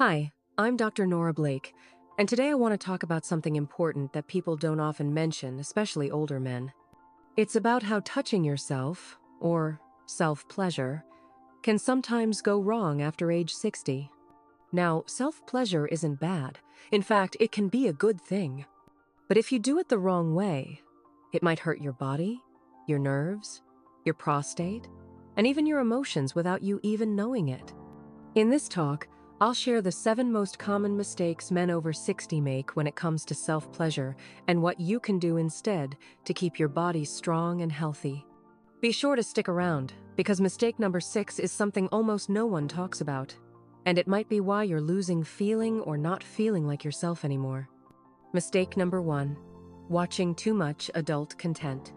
Hi, I'm Dr. Nora Blake, and today I want to talk about something important that people don't often mention, especially older men. It's about how touching yourself, or self-pleasure, can sometimes go wrong after age 60. Now, self-pleasure isn't bad. In fact, it can be a good thing. But if you do it the wrong way, it might hurt your body, your nerves, your prostate, and even your emotions without you even knowing it. In this talk, I'll share the 7 most common mistakes men over 60 make when it comes to self-pleasure and what you can do instead to keep your body strong and healthy. Be sure to stick around, because mistake number 6 is something almost no one talks about, and it might be why you're losing feeling or not feeling like yourself anymore. Mistake number 1, watching too much adult content.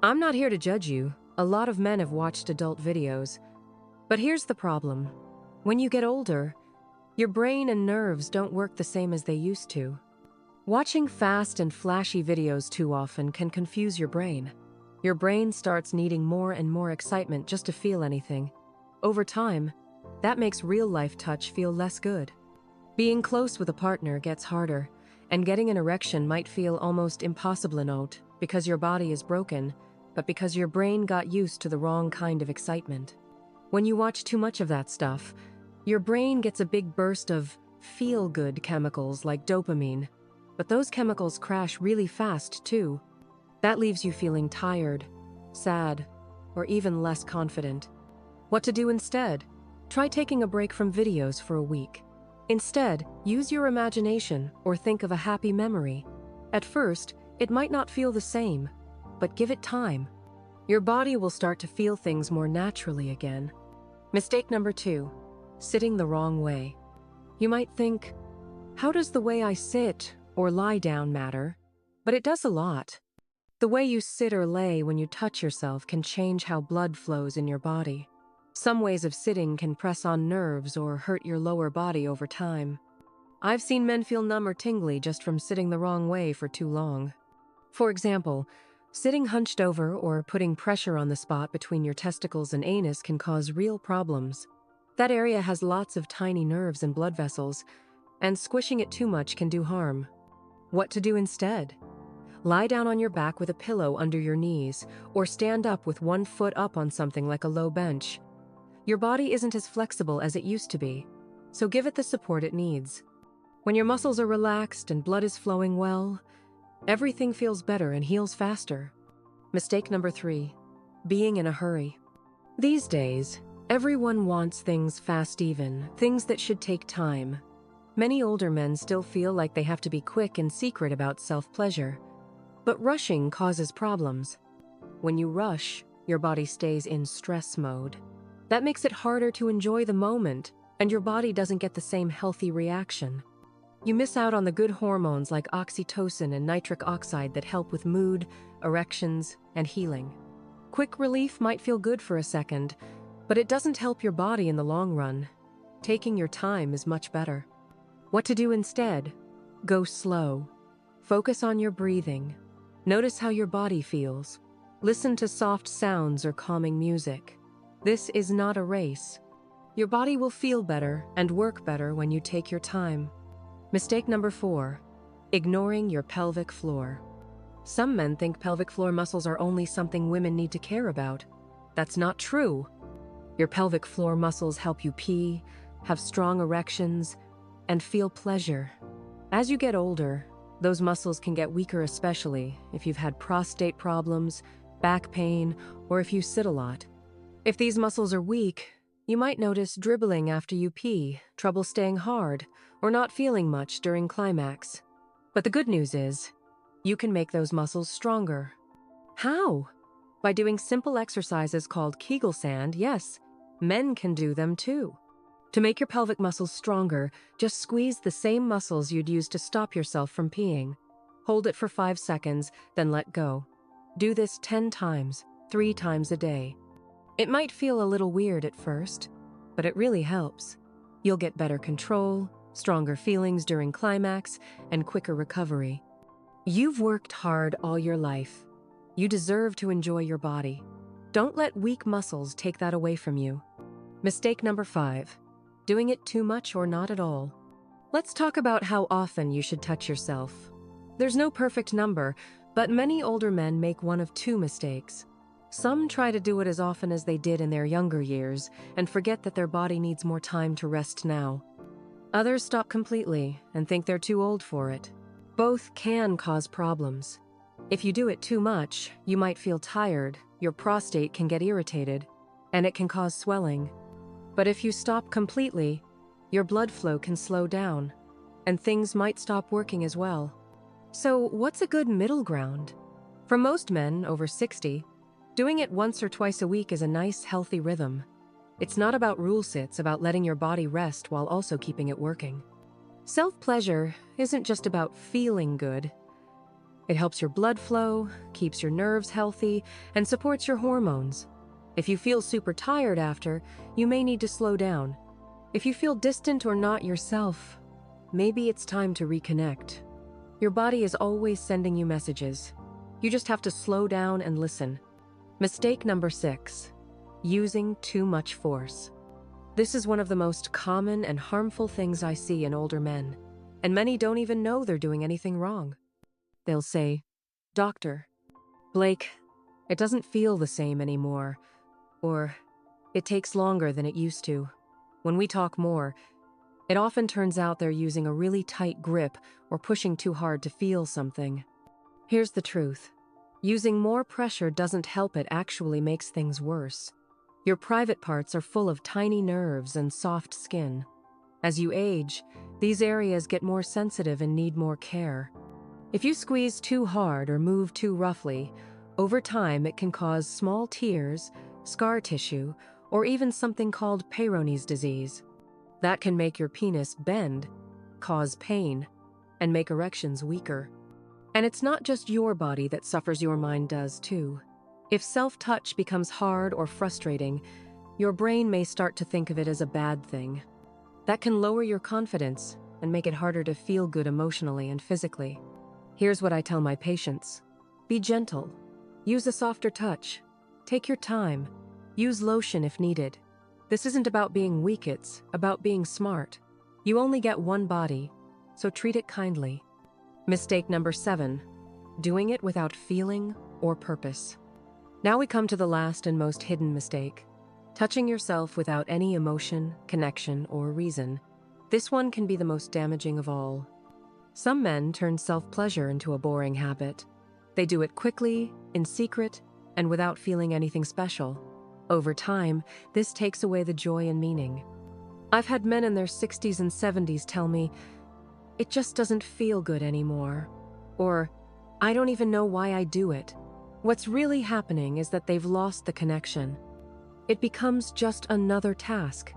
I'm not here to judge you. A lot of men have watched adult videos. But here's the problem. When you get older, your brain and nerves don't work the same as they used to. Watching fast and flashy videos too often can confuse your brain. Your brain starts needing more and more excitement just to feel anything. Over time, that makes real-life touch feel less good. Being close with a partner gets harder, and getting an erection might feel almost impossible not because your body is broken, but because your brain got used to the wrong kind of excitement. When you watch too much of that stuff, your brain gets a big burst of feel-good chemicals like dopamine, but those chemicals crash really fast too. That leaves you feeling tired, sad, or even less confident. What to do instead? Try taking a break from videos for a week. Instead, use your imagination or think of a happy memory. At first, it might not feel the same, but give it time. Your body will start to feel things more naturally again. Mistake number 2, sitting the wrong way. You might think, how does the way I sit or lie down matter? But it does a lot. The way you sit or lay when you touch yourself can change how blood flows in your body. Some ways of sitting can press on nerves or hurt your lower body over time. I've seen men feel numb or tingly just from sitting the wrong way for too long. For example, sitting hunched over or putting pressure on the spot between your testicles and anus can cause real problems. That area has lots of tiny nerves and blood vessels, and squishing it too much can do harm. What to do instead? Lie down on your back with a pillow under your knees, or stand up with one foot up on something like a low bench. Your body isn't as flexible as it used to be, so give it the support it needs. When your muscles are relaxed and blood is flowing well, everything feels better and heals faster. Mistake number 3, being in a hurry. These days, everyone wants things fast even, things that should take time. Many older men still feel like they have to be quick and secret about self-pleasure. But rushing causes problems. When you rush, your body stays in stress mode. That makes it harder to enjoy the moment, and your body doesn't get the same healthy reaction. You miss out on the good hormones like oxytocin and nitric oxide that help with mood, erections, and healing. Quick relief might feel good for a second, but it doesn't help your body in the long run. Taking your time is much better. What to do instead? Go slow. Focus on your breathing. Notice how your body feels. Listen to soft sounds or calming music. This is not a race. Your body will feel better and work better when you take your time. Mistake number 4, ignoring your pelvic floor. Some men think pelvic floor muscles are only something women need to care about. That's not true. Your pelvic floor muscles help you pee, have strong erections, and feel pleasure. As you get older, those muscles can get weaker, especially if you've had prostate problems, back pain, or if you sit a lot. If these muscles are weak, you might notice dribbling after you pee, trouble staying hard, or not feeling much during climax. But the good news is, you can make those muscles stronger. How? By doing simple exercises called Kegel sand. Yes, men can do them too. To make your pelvic muscles stronger, just squeeze the same muscles you'd use to stop yourself from peeing. Hold it for 5 seconds, then let go. Do this 10 times, 3 times a day. It might feel a little weird at first, but it really helps. You'll get better control, stronger feelings during climax, and quicker recovery. You've worked hard all your life. You deserve to enjoy your body. Don't let weak muscles take that away from you. Mistake number 5, doing it too much or not at all. Let's talk about how often you should touch yourself. There's no perfect number, but many older men make one of two mistakes. Some try to do it as often as they did in their younger years and forget that their body needs more time to rest now. Others stop completely and think they're too old for it. Both can cause problems. If you do it too much, you might feel tired, your prostate can get irritated, and it can cause swelling. But if you stop completely, your blood flow can slow down, and things might stop working as well. So what's a good middle ground? For most men over 60, doing it once or twice a week is a nice, healthy rhythm. It's not about rules, it's about letting your body rest while also keeping it working. Self-pleasure isn't just about feeling good. It helps your blood flow, keeps your nerves healthy, and supports your hormones. If you feel super tired after, you may need to slow down. If you feel distant or not yourself, maybe it's time to reconnect. Your body is always sending you messages. You just have to slow down and listen. Mistake number 6, using too much force. This is one of the most common and harmful things I see in older men, and many don't even know they're doing anything wrong. They'll say, "Doctor, Blake, it doesn't feel the same anymore," or "It takes longer than it used to." When we talk more, it often turns out they're using a really tight grip or pushing too hard to feel something. Here's the truth. Using more pressure doesn't help, it actually makes things worse. Your private parts are full of tiny nerves and soft skin. As you age, these areas get more sensitive and need more care. If you squeeze too hard or move too roughly, over time it can cause small tears, scar tissue, or even something called Peyronie's disease. That can make your penis bend, cause pain, and make erections weaker. And it's not just your body that suffers, your mind does too. If self-touch becomes hard or frustrating, your brain may start to think of it as a bad thing. That can lower your confidence and make it harder to feel good emotionally and physically. Here's what I tell my patients. Be gentle. Use a softer touch. Take your time. Use lotion if needed. This isn't about being weak, it's about being smart. You only get one body, so treat it kindly. Mistake number 7, doing it without feeling or purpose. Now we come to the last and most hidden mistake, touching yourself without any emotion, connection, or reason. This one can be the most damaging of all. Some men turn self-pleasure into a boring habit. They do it quickly, in secret, and without feeling anything special. Over time, this takes away the joy and meaning. I've had men in their 60s and 70s tell me, "It just doesn't feel good anymore," or "I don't even know why I do it." What's really happening is that they've lost the connection. It becomes just another task.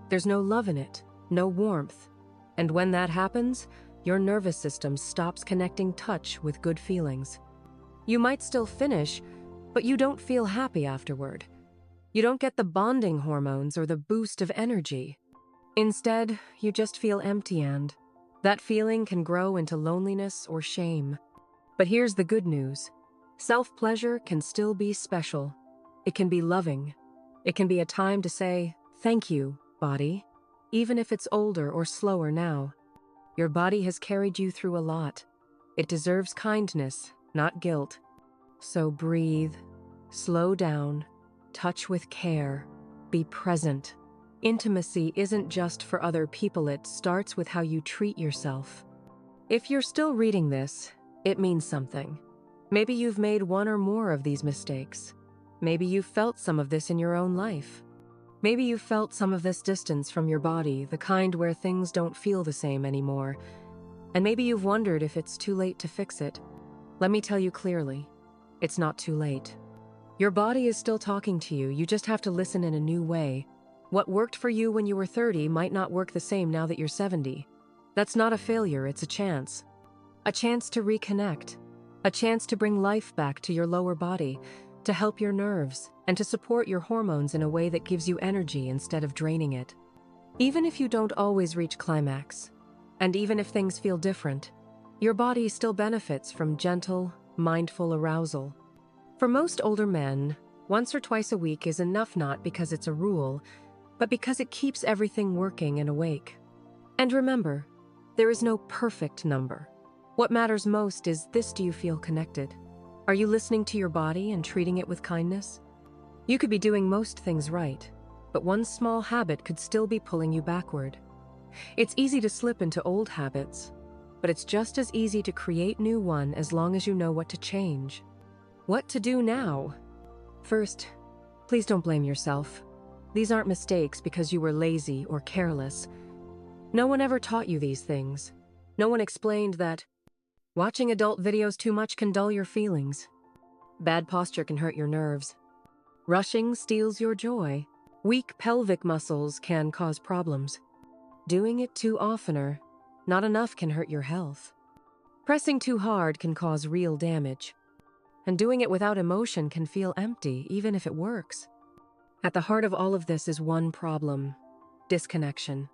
There's no love in it, no warmth. And when that happens, your nervous system stops connecting touch with good feelings. You might still finish, but you don't feel happy afterward. You don't get the bonding hormones or the boost of energy. Instead, you just feel empty, and that feeling can grow into loneliness or shame. But here's the good news. Self-pleasure can still be special. It can be loving. It can be a time to say, "Thank you, body," even if it's older or slower now. Your body has carried you through a lot. It deserves kindness, not guilt. So breathe, slow down, touch with care, be present. Intimacy isn't just for other people, it starts with how you treat yourself. If you're still reading this, it means something. Maybe you've made one or more of these mistakes. Maybe you've felt some of this in your own life. Maybe you've felt some of this distance from your body, the kind where things don't feel the same anymore. And maybe you've wondered if it's too late to fix it. Let me tell you clearly, it's not too late. Your body is still talking to you, you just have to listen in a new way. What worked for you when you were 30 might not work the same now that you're 70. That's not a failure, it's a chance. A chance to reconnect. A chance to bring life back to your lower body, to help your nerves, and to support your hormones in a way that gives you energy instead of draining it. Even if you don't always reach climax, and even if things feel different, your body still benefits from gentle, mindful arousal. For most older men, once or twice a week is enough, not because it's a rule, but because it keeps everything working and awake. And remember, there is no perfect number. What matters most is this: do you feel connected? Are you listening to your body and treating it with kindness? You could be doing most things right, but one small habit could still be pulling you backward. It's easy to slip into old habits, but it's just as easy to create new one as long as you know what to change. What to do now? First, please don't blame yourself. These aren't mistakes because you were lazy or careless. No one ever taught you these things. No one explained that watching adult videos too much can dull your feelings. Bad posture can hurt your nerves. Rushing steals your joy. Weak pelvic muscles can cause problems. Doing it too often or not enough can hurt your health. Pressing too hard can cause real damage. And doing it without emotion can feel empty, even if it works. At the heart of all of this is one problem: disconnection.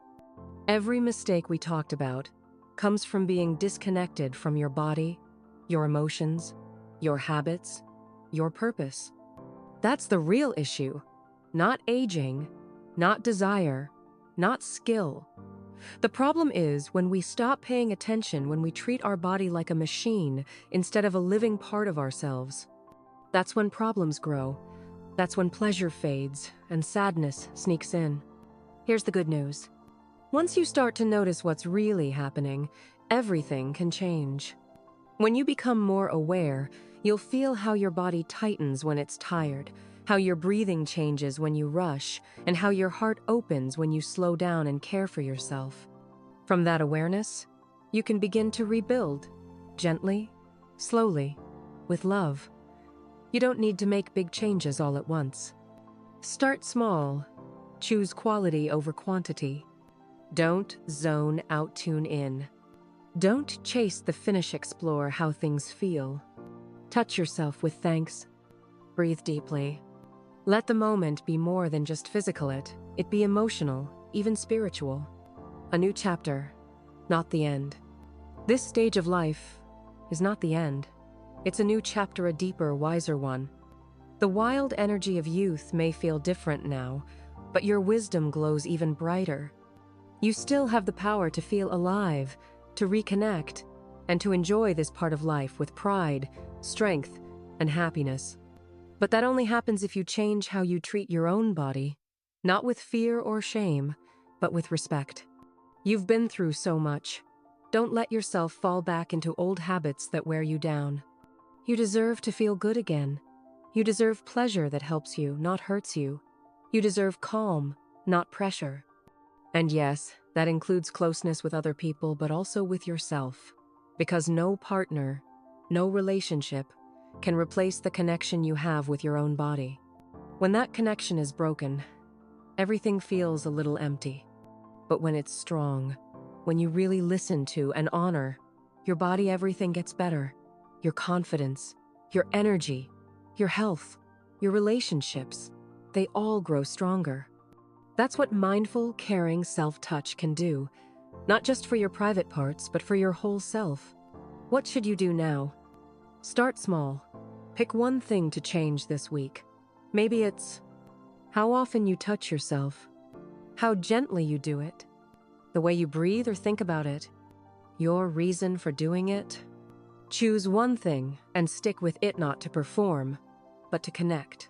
Every mistake we talked about comes from being disconnected from your body, your emotions, your habits, your purpose. That's the real issue. Not aging, not desire, not skill. The problem is when we stop paying attention, when we treat our body like a machine instead of a living part of ourselves. That's when problems grow. That's when pleasure fades and sadness sneaks in. Here's the good news. Once you start to notice what's really happening, everything can change. When you become more aware, you'll feel how your body tightens when it's tired, how your breathing changes when you rush, and how your heart opens when you slow down and care for yourself. From that awareness, you can begin to rebuild, gently, slowly, with love. You don't need to make big changes all at once. Start small. Choose quality over quantity. Don't zone out, tune in. Don't chase the finish, explore how things feel. Touch yourself with thanks. Breathe deeply. Let the moment be more than just physical, it be emotional, even spiritual. A new chapter, not the end. This stage of life is not the end. It's a new chapter, a deeper, wiser one. The wild energy of youth may feel different now, but your wisdom glows even brighter. You still have the power to feel alive, to reconnect, and to enjoy this part of life with pride, strength, and happiness. But that only happens if you change how you treat your own body, not with fear or shame, but with respect. You've been through so much. Don't let yourself fall back into old habits that wear you down. You deserve to feel good again. You deserve pleasure that helps you, not hurts you. You deserve calm, not pressure. And yes, that includes closeness with other people, but also with yourself. Because no partner, no relationship, can replace the connection you have with your own body. When that connection is broken, everything feels a little empty. But when it's strong, when you really listen to and honor your body, everything gets better. Your confidence, your energy, your health, your relationships, they all grow stronger. That's what mindful, caring self-touch can do, not just for your private parts, but for your whole self. What should you do now? Start small. Pick one thing to change this week. Maybe it's how often you touch yourself, how gently you do it, the way you breathe or think about it, your reason for doing it. Choose one thing and stick with it, not to perform, but to connect.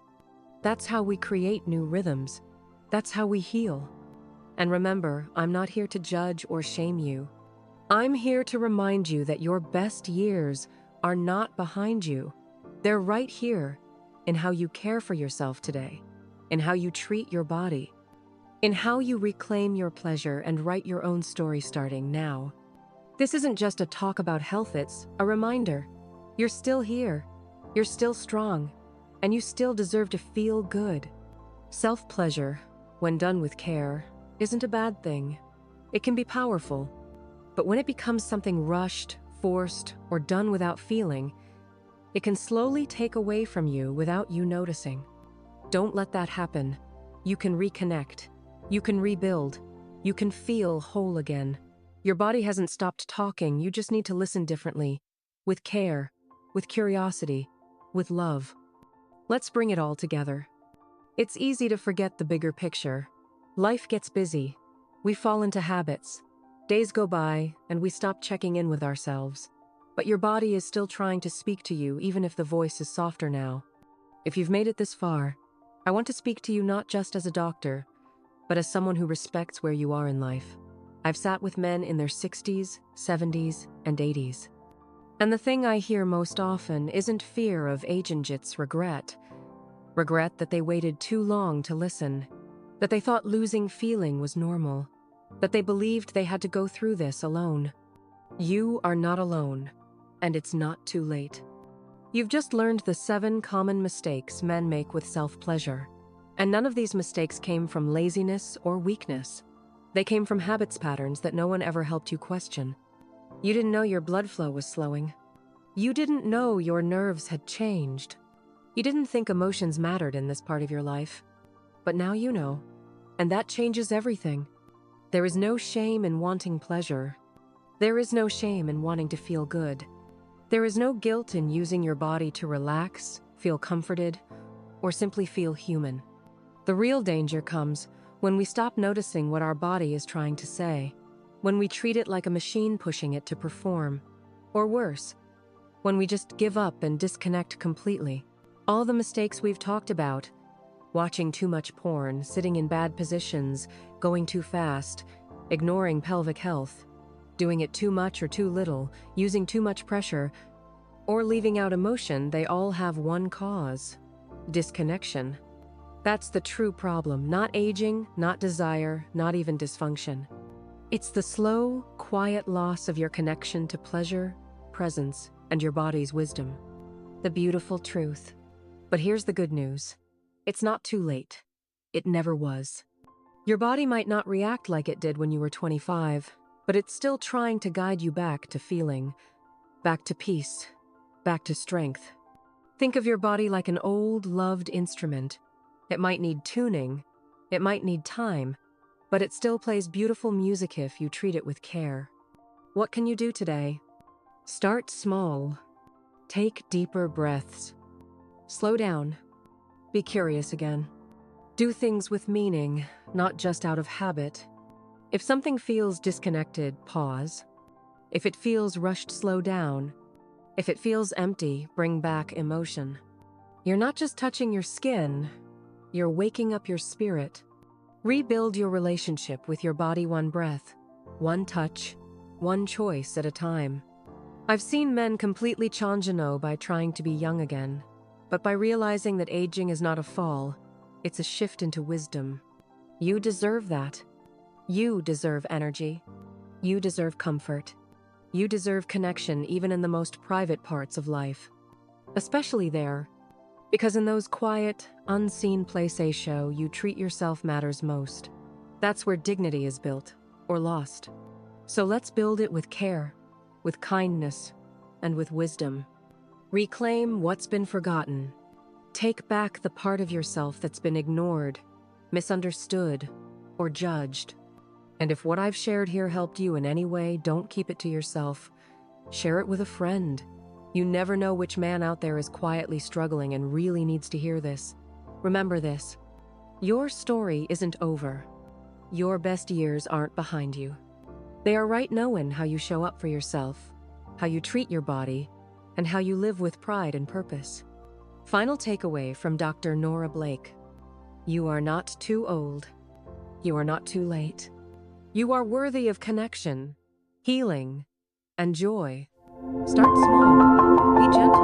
That's how we create new rhythms. That's how we heal. And remember, I'm not here to judge or shame you. I'm here to remind you that your best years are not behind you. They're right here, in how you care for yourself today, in how you treat your body, in how you reclaim your pleasure and write your own story starting now. This isn't just a talk about health, it's a reminder. You're still here, you're still strong, and you still deserve to feel good. Self-pleasure, when done with care, isn't a bad thing. It can be powerful. But when it becomes something rushed, forced, or done without feeling, it can slowly take away from you without you noticing. Don't let that happen. You can reconnect. You can rebuild. You can feel whole again. Your body hasn't stopped talking, you just need to listen differently, with care, with curiosity, with love. Let's bring it all together. It's easy to forget the bigger picture, Life gets busy. We fall into habits. Days go by, and we stop checking in with ourselves. But your body is still trying to speak to you, even if the voice is softer now. If you've made it this far, I want to speak to you not just as a doctor, but as someone who respects where you are in life. I've sat with men in their 60s, 70s, and 80s. And the thing I hear most often isn't fear of aging, it's regret. Regret that they waited too long to listen, that they thought losing feeling was normal, that they believed they had to go through this alone. You are not alone, and it's not too late. You've just learned the 7 common mistakes men make with self-pleasure. And none of these mistakes came from laziness or weakness. They came from habits patterns that no one ever helped you question. You didn't know your blood flow was slowing. You didn't know your nerves had changed. You didn't think emotions mattered in this part of your life. But now you know. And that changes everything. There is no shame in wanting pleasure. There is no shame in wanting to feel good. There is no guilt in using your body to relax, feel comforted, or simply feel human. The real danger comes when we stop noticing what our body is trying to say, when we treat it like a machine pushing it to perform, or worse, when we just give up and disconnect completely. All the mistakes we've talked about, watching too much porn, sitting in bad positions, going too fast, ignoring pelvic health, doing it too much or too little, using too much pressure, or leaving out emotion, they all have one cause: disconnection. That's the true problem, not aging, not desire, not even dysfunction. It's the slow, quiet loss of your connection to pleasure, presence, and your body's wisdom. The beautiful truth. But here's the good news. It's not too late. It never was. Your body might not react like it did when you were 25, but it's still trying to guide you back to feeling, back to peace, back to strength. Think of your body like an old, loved instrument. It might need tuning, it might need time, but it still plays beautiful music if you treat it with care. What can you do today? Start small. Take deeper breaths. Slow down. Be curious again. Do things with meaning, not just out of habit. If something feels disconnected, pause. If it feels rushed, slow down. If it feels empty, bring back emotion. You're not just touching your skin, you're waking up your spirit. Rebuild your relationship with your body one breath, one touch, one choice at a time. I've seen men completely change by trying to be young again, but by realizing that aging is not a fall, it's a shift into wisdom. You deserve that. You deserve energy. You deserve comfort. You deserve connection even in the most private parts of life. Especially there, because in those quiet, unseen places show you treat yourself matters most. That's where dignity is built, or lost. So let's build it with care, with kindness, and with wisdom. Reclaim what's been forgotten. Take back the part of yourself that's been ignored, misunderstood, or judged. And if what I've shared here helped you in any way, don't keep it to yourself. Share it with a friend. You never know which man out there is quietly struggling and really needs to hear this. Remember this. Your story isn't over. Your best years aren't behind you. They are right knowing how you show up for yourself, how you treat your body, and how you live with pride and purpose. Final takeaway from Dr. Nora Blake. You are not too old. You are not too late. You are worthy of connection, healing, and joy. Start small. Be gentle.